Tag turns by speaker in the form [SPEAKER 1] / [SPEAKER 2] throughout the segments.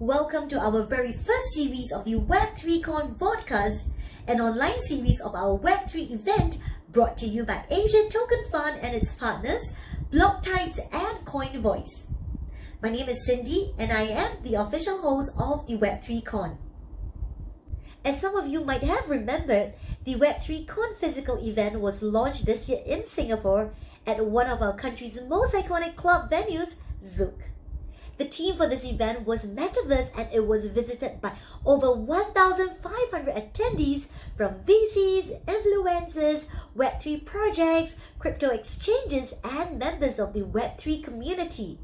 [SPEAKER 1] Welcome to our very first series of the WEB3CON Vodcast, an online series of our Web3 event brought to you by Asian Token Fund and its partners, Blocktides and Coin Voice. My name is Cindy and I am the official host of the Web3CON. As some of you might have remembered, the Web3CON physical event was launched this year in Singapore at one of our country's most iconic club venues, Zouk. The theme for this event was Metaverse, and it was visited by over 1,500 attendees from VCs, influencers, Web3 projects, crypto exchanges, and members of the Web3 community.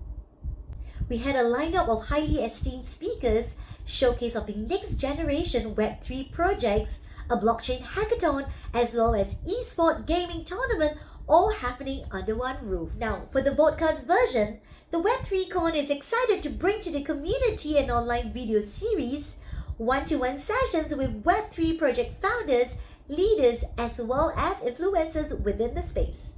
[SPEAKER 1] We had a lineup of highly esteemed speakers, showcase of the next generation Web3 projects, a blockchain hackathon, as well as eSport gaming tournament, all happening under one roof. Now, for the Vodcast version, the Web3CON is excited to bring to the community an online video series, one-to-one sessions with Web3 project founders, leaders, as well as influencers within the space.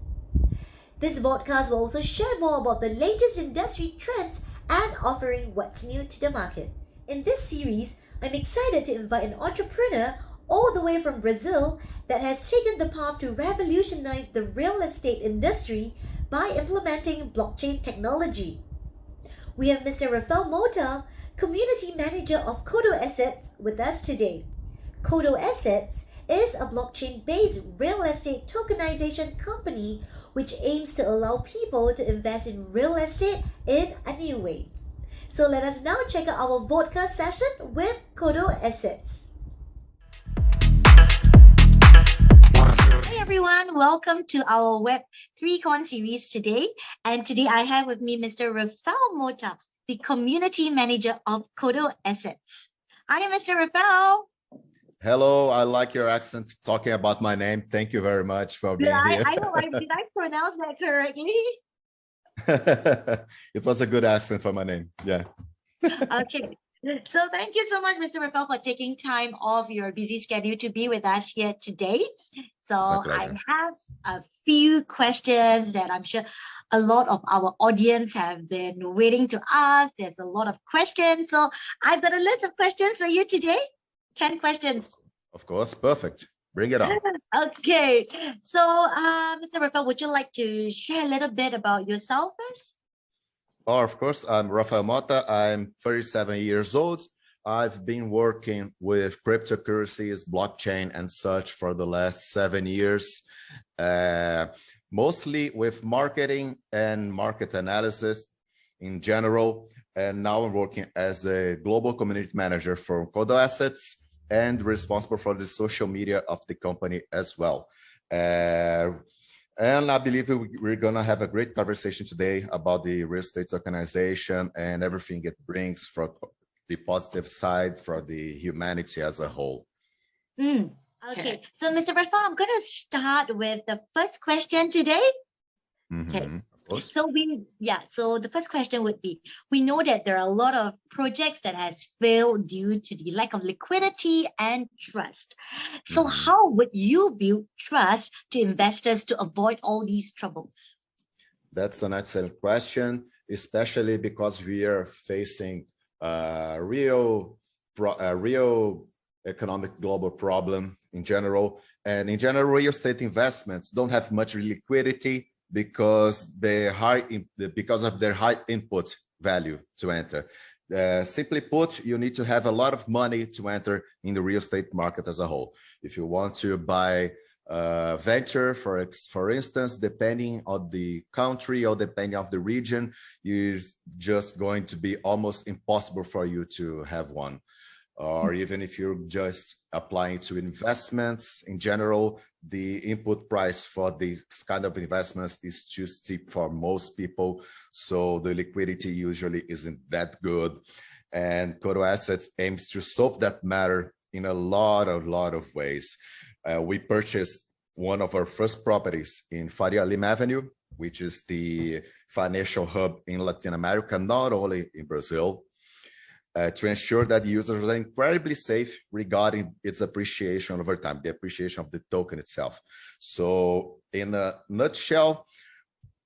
[SPEAKER 1] This Vodcast will also share more about the latest industry trends and offering what's new to the market. In this series, I'm excited to invite an entrepreneur all the way from Brazil that has taken the path to revolutionize the real estate industry by implementing blockchain technology. We have Mr. Rafael Motta, Community Manager of KODO Assets, with us today. KODO Assets is a blockchain-based real estate tokenization company which aims to allow people to invest in real estate in a new way. So let us now check out our Vodcast session with KODO Assets. Hi everyone, welcome to our Web3CON series today. And today I have with me Mr. Rafael Motta, the Community Manager of KODO Assets. Hi, Mr. Rafael.
[SPEAKER 2] Hello, I like your accent talking about my name. Thank you very much for being here.
[SPEAKER 1] Did I pronounce that correctly?
[SPEAKER 2] It was a good accent for my name, yeah.
[SPEAKER 1] Okay. So thank you so much, Mr. Rafael, for taking time off your busy schedule to be with us here today. So I have a few questions that I'm sure a lot of our audience have been waiting to ask. There's a lot of questions. So I've got a list of questions for you today. 10 questions.
[SPEAKER 2] Of course, perfect. Bring it on.
[SPEAKER 1] Okay. So Mr. Rafael, would you like to share a little bit about yourself first?
[SPEAKER 2] Oh, of course, I'm Rafael Motta. I'm 37 years old. I've been working with cryptocurrencies, blockchain, and such for the last 7 years, mostly with marketing and market analysis in general. And now I'm working as a global community manager for KODO Assets and responsible for the social media of the company as well. And I believe we're going to have a great conversation today about the real estate tokenization and everything it brings for the positive side for the humanity as a whole.
[SPEAKER 1] Okay, so Mr. Rafael, I'm going to start with the first question today. Okay. So the first question would be, we know that there are a lot of projects that has failed due to the lack of liquidity and trust. So how would you build trust to investors to avoid all these troubles?
[SPEAKER 2] That's an excellent question, especially because we are facing a real economic global problem in general. And in general, real estate investments don't have much liquidity because of their high input value to enter. Simply put, you need to have a lot of money to enter in the real estate market as a whole. If you want to buy a venture, for instance, depending on the country or depending on the region, it's just going to be almost impossible for you to have one. Or even if you're just applying to investments in general, the input price for these kind of investments is too steep for most people. So the liquidity usually isn't that good. And KODO Assets aims to solve that matter in a lot of ways. We purchased one of our first properties in Faria Lima Avenue, which is the financial hub in Latin America, not only in Brazil. To ensure that users are incredibly safe regarding its appreciation over time, the appreciation of the token itself. So in a nutshell,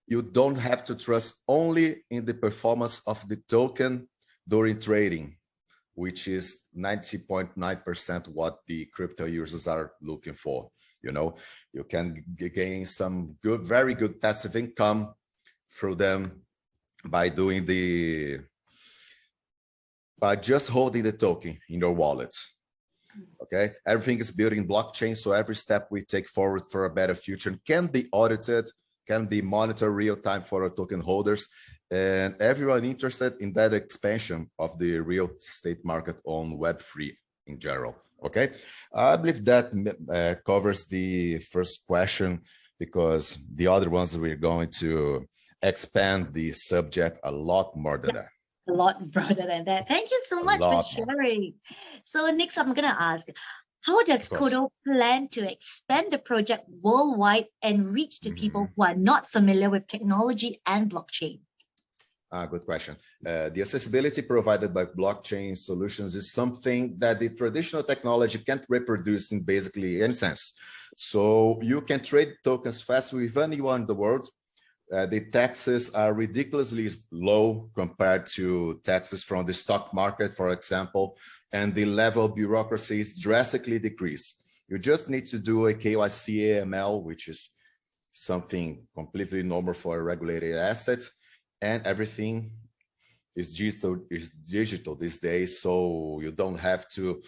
[SPEAKER 2] you don't have to trust only in the performance of the token during trading, which is 90.9% what the crypto users are looking for. You know, you can gain some very good passive income through them by just holding the token in your wallet. Okay, everything is built in blockchain, so every step we take forward for a better future can be audited, can be monitored real time for our token holders, and everyone interested in that expansion of the real estate market on Web3 in general. Okay, I believe that covers the first question, because the other ones we're going to expand the subject a lot more than that.
[SPEAKER 1] A lot broader than that. Thank you so much for sharing. So next I'm going to ask, how does KODO plan to expand the project worldwide and reach to people who are not familiar with technology and blockchain?
[SPEAKER 2] Good question. The accessibility provided by blockchain solutions is something that the traditional technology can't reproduce in basically any sense. So you can trade tokens fast with anyone in the world. The taxes are ridiculously low compared to taxes from the stock market, for example, and the level of bureaucracy is drastically decreased. You just need to do a KYC AML, which is something completely normal for a regulated asset, and everything is digital these days, so you don't have to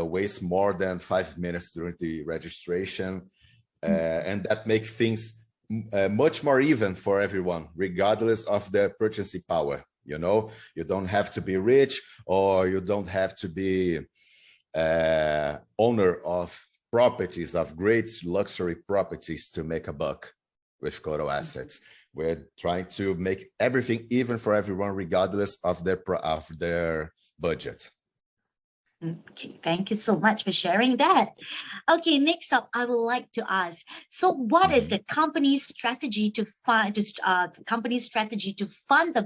[SPEAKER 2] waste more than 5 minutes during the registration, and that makes things much more even for everyone, regardless of their purchasing power. You know, you don't have to be rich, or you don't have to be owner of properties, of great luxury properties to make a buck with KODO Assets. We're trying to make everything even for everyone, regardless of their budget.
[SPEAKER 1] Okay, thank you so much for sharing that. Okay, next up, I would like to ask, so what is the company's strategy to fund the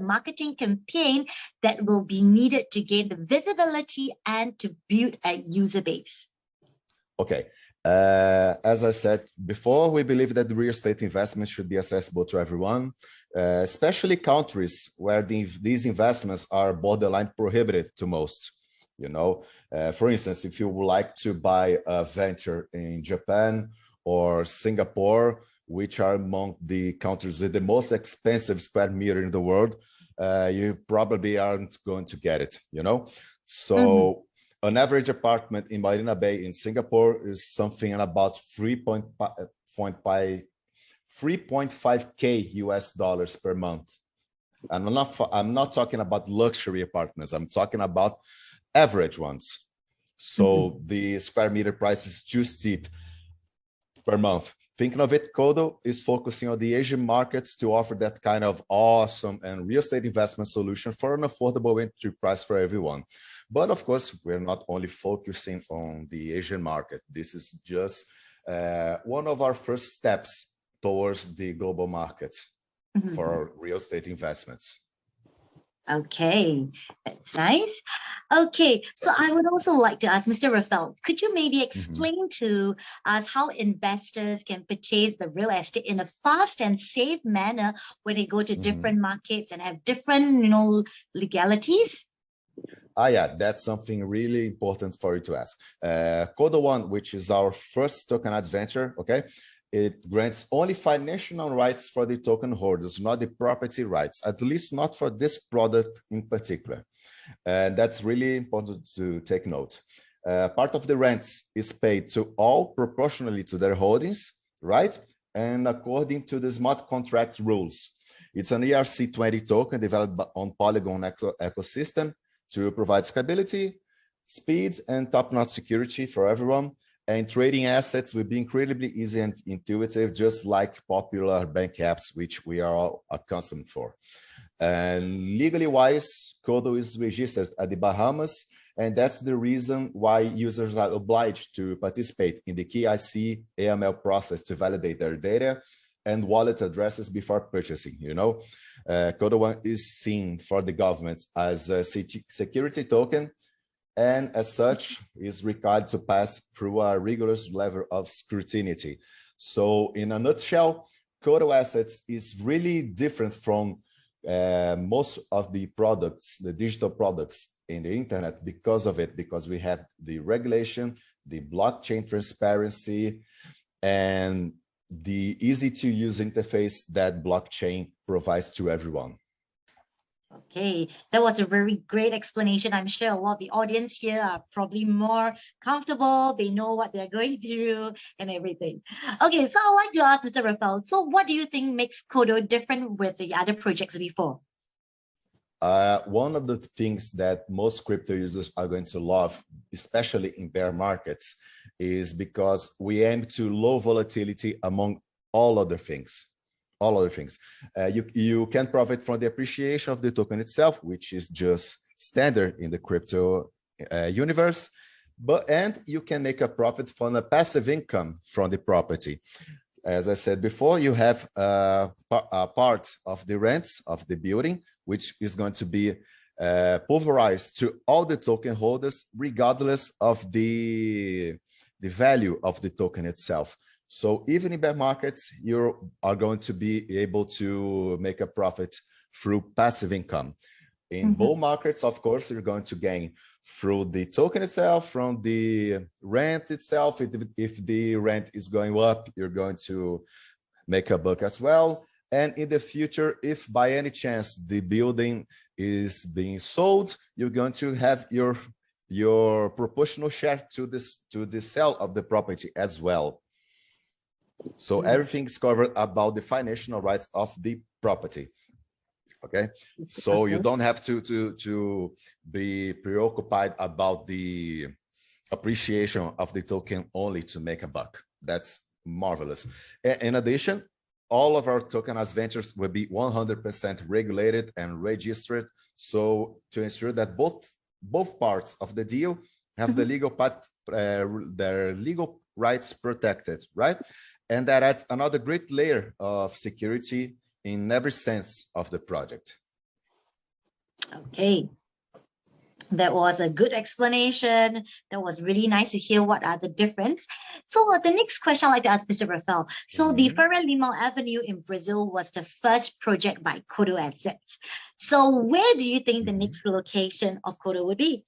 [SPEAKER 1] marketing campaign that will be needed to gain the visibility and to build a user base?
[SPEAKER 2] Okay, as I said before, we believe that the real estate investment should be accessible to everyone, especially countries where these investments are borderline prohibitive to most. You know, for instance, if you would like to buy a venture in Japan or Singapore, which are among the countries with the most expensive square meter in the world, you probably aren't going to get it, you know? So an average apartment in Marina Bay in Singapore is something about 3.5K US dollars per month. And I'm not talking about luxury apartments. I'm talking about average ones. So the square meter price is too steep per month. Thinking of it, KODO is focusing on the Asian markets to offer that kind of awesome and real estate investment solution for an affordable entry price for everyone. But of course, we're not only focusing on the Asian market. This is just one of our first steps towards the global market for our real estate investments.
[SPEAKER 1] Okay, that's nice. Okay, so I would also like to ask Mr. Rafael, could you maybe explain to us how investors can purchase the real estate in a fast and safe manner when they go to different markets and have different, you know, legalities?
[SPEAKER 2] Yeah, that's something really important for you to ask. KODO One, which is our first tokenized venture, okay? It grants only financial rights for the token holders, not the property rights, at least not for this product in particular. And that's really important to take note. Part of the rents is paid to all proportionally to their holdings, right? And according to the smart contract rules. It's an ERC20 token developed on Polygon ecosystem to provide stability, speed, and top-notch security for everyone. And trading assets will be incredibly easy and intuitive, just like popular bank apps, which we are all accustomed for. And legally wise, KODO is registered at the Bahamas, and that's the reason why users are obliged to participate in the KYC AML process to validate their data and wallet addresses before purchasing. You know, KODO is seen for the government as a security token, and as such is required to pass through a rigorous level of scrutiny. So in a nutshell, KODO Assets is really different from most of the products, the digital products in the internet because we have the regulation, the blockchain transparency, and the easy to use interface that blockchain provides to everyone.
[SPEAKER 1] Okay, that was a very great explanation. I'm sure a lot of the audience here are probably more comfortable. They know what they're going through and everything. Okay, so I'd like to ask Mr. Rafael, so what do you think makes KODO different with the other projects before?
[SPEAKER 2] One of the things that most crypto users are going to love, especially in bear markets, is because we aim to low volatility among all other things. You can profit from the appreciation of the token itself, which is just standard in the crypto universe, and you can make a profit from a passive income from the property. As I said before, you have a part of the rents of the building, which is going to be pulverized to all the token holders, regardless of the value of the token itself. So even in bear markets, you are going to be able to make a profit through passive income. In bull markets, of course, you're going to gain through the token itself, from the rent itself. If the rent is going up, you're going to make a buck as well. And in the future, if by any chance the building is being sold, you're going to have your proportional share to the sale of the property as well. So everything is covered about the financial rights of the property. Okay, so you don't have to be preoccupied about the appreciation of the token only to make a buck. That's marvelous. In addition, all of our tokenized ventures will be 100% regulated and registered, so to ensure that both parts of the deal have the legal part, their legal rights protected, right? And that adds another great layer of security in every sense of the project.
[SPEAKER 1] Okay, that was a good explanation. That was really nice to hear what are the difference. So the next question I'd like to ask Mr. Rafael. So the Faria Lima Avenue in Brazil was the first project by KODO Assets. So where do you think the next location of KODO would be?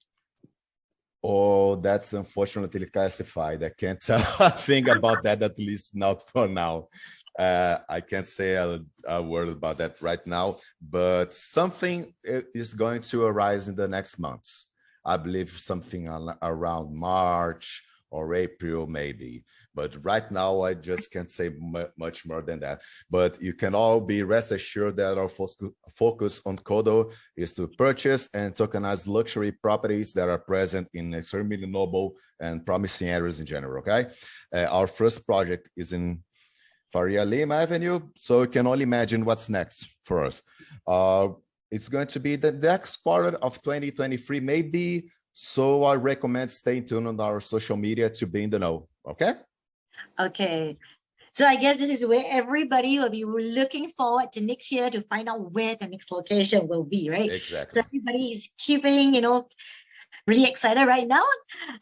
[SPEAKER 2] Oh, that's unfortunately classified. I can't tell a thing about that, at least not for now. I can't say a word about that right now, but something is going to arise in the next months. I believe something around March or April, maybe. But right now, I just can't say much more than that. But you can all be rest assured that our focus on KODO is to purchase and tokenize luxury properties that are present in extremely noble and promising areas in general, okay? Our first project is in Faria Lima Avenue, so you can only imagine what's next for us. It's going to be the next quarter of 2023, maybe, so I recommend staying tuned on our social media to be in the know, okay?
[SPEAKER 1] Okay, so I guess this is where everybody will be looking forward to next year to find out where the next location will be, right?
[SPEAKER 2] Exactly.
[SPEAKER 1] So everybody is keeping, really excited right now.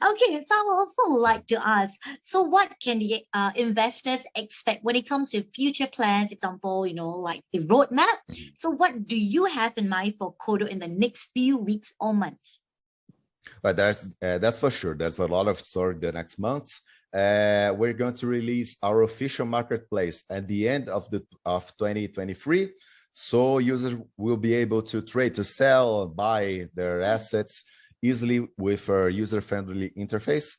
[SPEAKER 1] Okay, so I would also like to ask, so what can the investors expect when it comes to future plans, example, like the roadmap? So what do you have in mind for KODO in the next few weeks or months?
[SPEAKER 2] But that's for sure. There's a lot of story the next months. We're going to release our official marketplace at the end of 2023. So users will be able to trade, to sell, buy their assets easily with a user-friendly interface.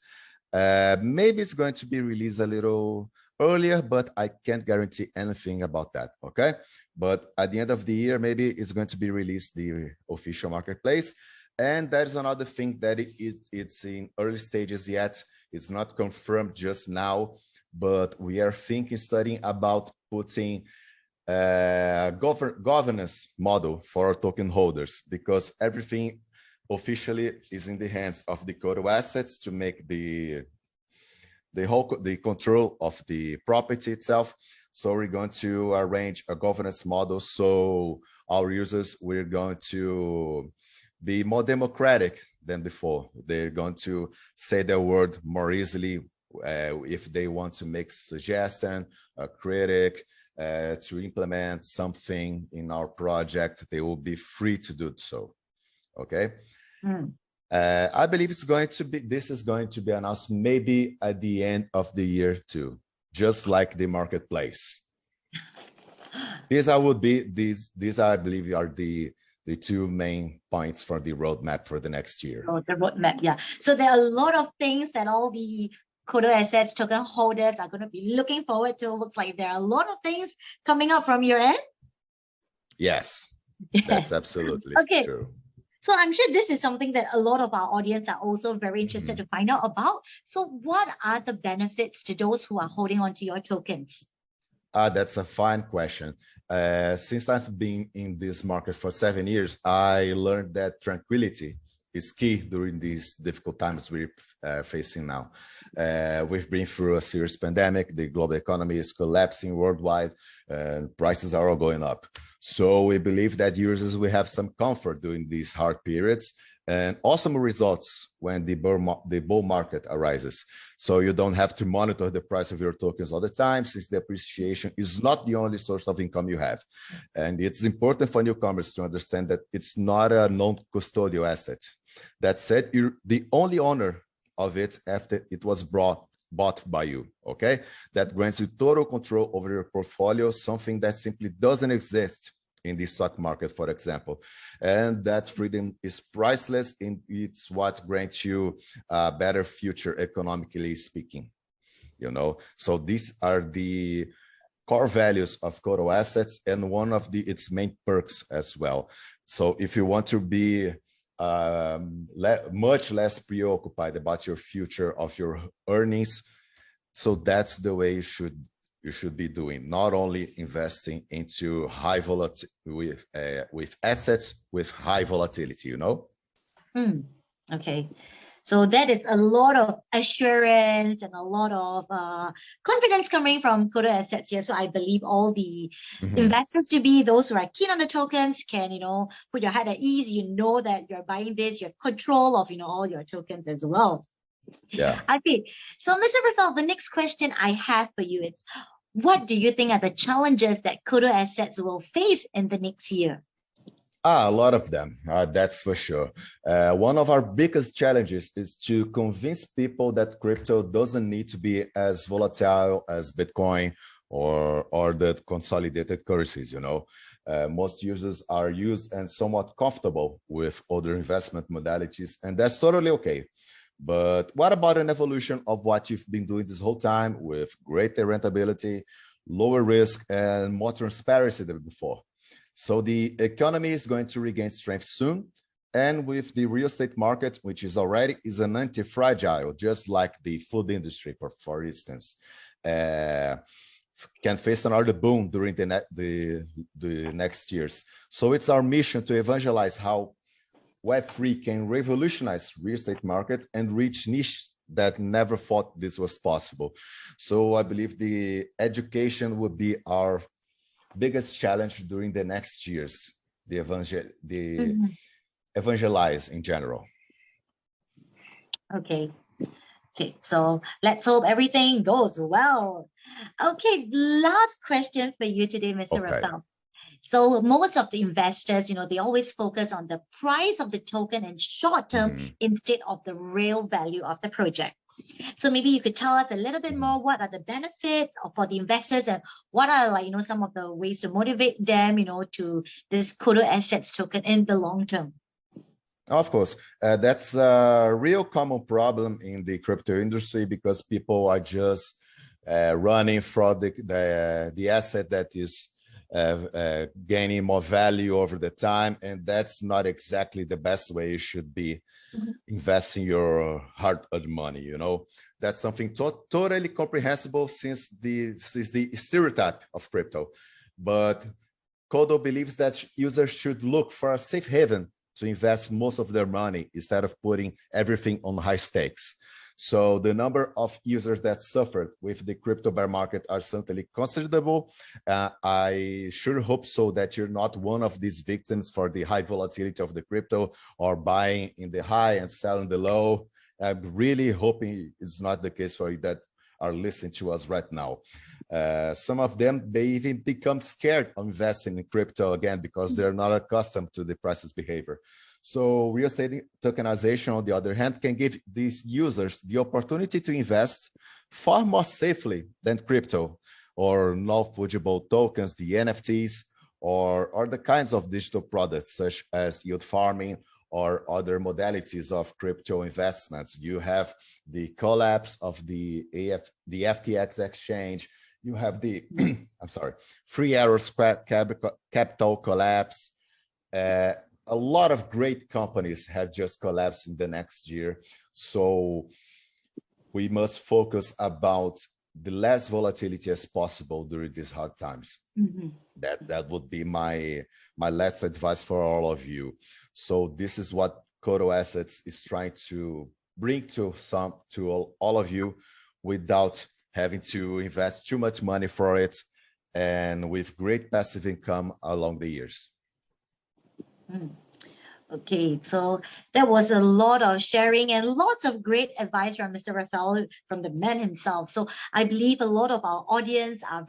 [SPEAKER 2] Maybe it's going to be released a little earlier, but I can't guarantee anything about that, okay? But at the end of the year, maybe it's going to be released, the official marketplace. And there's another thing that it's in early stages yet. It's not confirmed just now, but we are studying about putting governance model for our token holders, because everything officially is in the hands of the KODO Assets to make the control of the property itself. So we're going to arrange a governance model so our users, we're going to be more democratic than before. They're going to say their word more easily if they want to make suggestion, a critic, to implement something in our project, they will be free to do so. Okay. I believe this is going to be announced maybe at the end of the year too, just like the marketplace. These I believe are the two main points for the roadmap for the next year.
[SPEAKER 1] Oh, the roadmap, yeah. So there are a lot of things that all the KODO Assets token holders are going to be looking forward to. Looks like there are a lot of things coming up from your end.
[SPEAKER 2] Yes, that's absolutely true.
[SPEAKER 1] So I'm sure this is something that a lot of our audience are also very interested to find out about. So what are the benefits to those who are holding on to your tokens?
[SPEAKER 2] That's a fine question. Since I've been in this market for 7 years, I learned that tranquility is key during these difficult times we're facing now. We've been through a serious pandemic, the global economy is collapsing worldwide, and prices are all going up. So we believe that users will have some comfort during these hard periods and awesome results when the bull market arises. So you don't have to monitor the price of your tokens all the time, since the appreciation is not the only source of income you have. And it's important for newcomers to understand that it's not a non-custodial asset. That said, you're the only owner of it after it was bought by you, okay? That grants you total control over your portfolio, something that simply doesn't exist in the stock market, for example. And that freedom is priceless, and it's what grants you a better future, economically speaking, you know? So these are the core values of KODO Assets and one of its main perks as well. So if you want to be much less preoccupied about your future of your earnings, so that's the way you should be doing, not only investing into high volatility with assets with high volatility, you know.
[SPEAKER 1] Okay, so that is a lot of assurance and a lot of confidence coming from KODO Assets here. So I believe all the investors to be those who are keen on the tokens can, you know, put your head at ease. You know that you're buying this, you have control of, you know, all your tokens as well.
[SPEAKER 2] Yeah.
[SPEAKER 1] Okay. So Mr. Rafael, the next question I have for you is, what do you think are the challenges that KODO Assets will face in the next year?
[SPEAKER 2] A lot of them, that's for sure. One of our biggest challenges is to convince people that crypto doesn't need to be as volatile as Bitcoin or the consolidated currencies, you know. Most users are used and somewhat comfortable with other investment modalities, and that's totally okay. But what about an evolution of what you've been doing this whole time with greater rentability, lower risk, and more transparency than before? So the economy is going to regain strength soon. And with the real estate market, which is an anti-fragile, just like the food industry, for instance, can face another boom during the next years. So it's our mission to evangelize how Web3 can revolutionize real estate market and reach niches that never thought this was possible. So I believe the education would be our biggest challenge during the next years, evangelize in general.
[SPEAKER 1] Okay, so let's hope everything goes well. Okay, last question for you today, Mr. Rafael. So most of the investors, you know, they always focus on the price of the token in short term instead of the real value of the project. So maybe you could tell us a little bit more, what are the benefits for the investors, and what are, like, some of the ways to motivate them, to this KODO Assets token in the long term?
[SPEAKER 2] Of course, that's a real common problem in the crypto industry, because people are just running from the asset that is gaining more value over the time, and that's not exactly the best way you should be investing your hard-earned money. That's something totally comprehensible since the stereotype of crypto. But KODO believes that users should look for a safe haven to invest most of their money instead of putting everything on high stakes. So the number of users that suffered with the crypto bear market are certainly considerable. I sure hope so that you're not one of these victims for the high volatility of the crypto, or buying in the high and selling the low. I'm really hoping it's not the case for you that are listening to us right now. Some of them, they even become scared of investing in crypto again because they're not accustomed to the price's behavior. So real estate tokenization, on the other hand, can give these users the opportunity to invest far more safely than crypto or non-fungible tokens, the NFTs, or the kinds of digital products such as yield farming or other modalities of crypto investments. You have the collapse of the FTX exchange. You have the, I'm sorry, Free Arrows capital collapse. A lot of great companies have just collapsed in the next year. So we must focus about the less volatility as possible during these hard times. That would be my last advice for all of you. So this is what KODO Assets is trying to bring to all of you without having to invest too much money for it, and with great passive income along the years.
[SPEAKER 1] Okay, so that was a lot of sharing and lots of great advice from Mr. Rafael, from the man himself. So I believe a lot of our audience are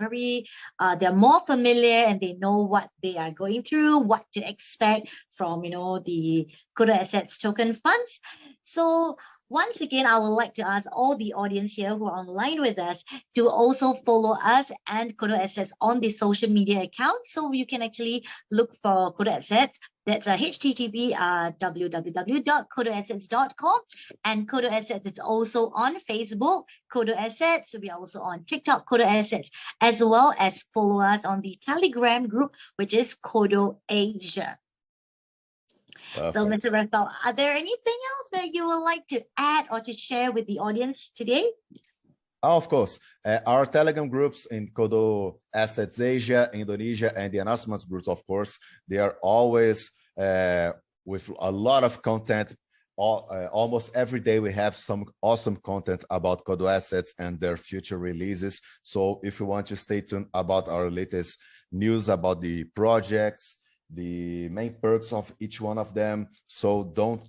[SPEAKER 1] they're more familiar, and they know what they are going through, what to expect from, the KODO Assets token funds. So once again, I would like to ask all the audience here who are online with us to also follow us and KODO Assets on the social media accounts. So you can actually look for KODO Assets. That's http www.kodoassets.com, and KODO Assets is also on Facebook, KODO Assets. We are also on TikTok, KODO Assets, as well as follow us on the Telegram group, which is KODO Asia.
[SPEAKER 2] Perfect.
[SPEAKER 1] So, Mr. Rafael, are there anything else that you would like to add or to share with the audience today?
[SPEAKER 2] Oh, of course. Our Telegram groups in KODO Assets Asia, Indonesia, and the announcements groups, of course, they are always with a lot of content. Almost every day we have some awesome content about KODO Assets and their future releases. So if you want to stay tuned about our latest news about the projects, the main perks of each one of them, so don't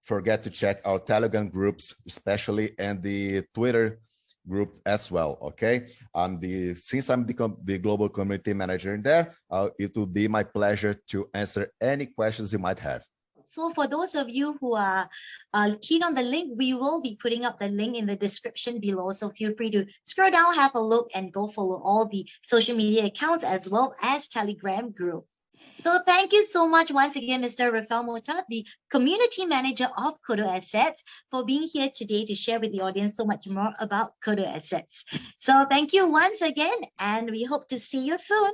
[SPEAKER 2] forget to check our Telegram groups, especially, and the Twitter group as well. Okay, since I'm the global community manager in there, it will be my pleasure to answer any questions you might have.
[SPEAKER 1] So for those of you who are keen on the link, we will be putting up the link in the description below. So feel free to scroll down, have a look, and go follow all the social media accounts as well as Telegram group. So thank you so much once again, Mr. Rafael Motta, the community manager of KODO Assets, for being here today to share with the audience so much more about KODO Assets. So thank you once again, and we hope to see you soon.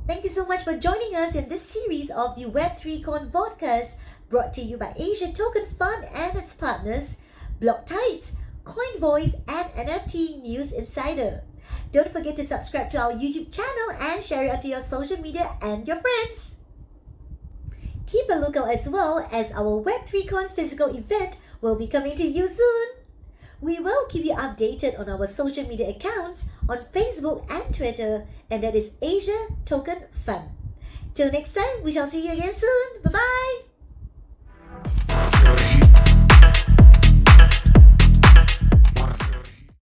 [SPEAKER 1] Thank you so much for joining us in this series of the Web3CON Vodcast, brought to you by Asia Token Fund and its partners, Blocktides, CoinVoice, and NFT News Insider. Don't forget to subscribe to our YouTube channel and share it onto your social media and your friends. Keep a lookout as well, as our Web3CON physical event will be coming to you soon. We will keep you updated on our social media accounts on Facebook and Twitter, and that is Asia Token Fund. Till next time, we shall see you again soon. Bye-bye.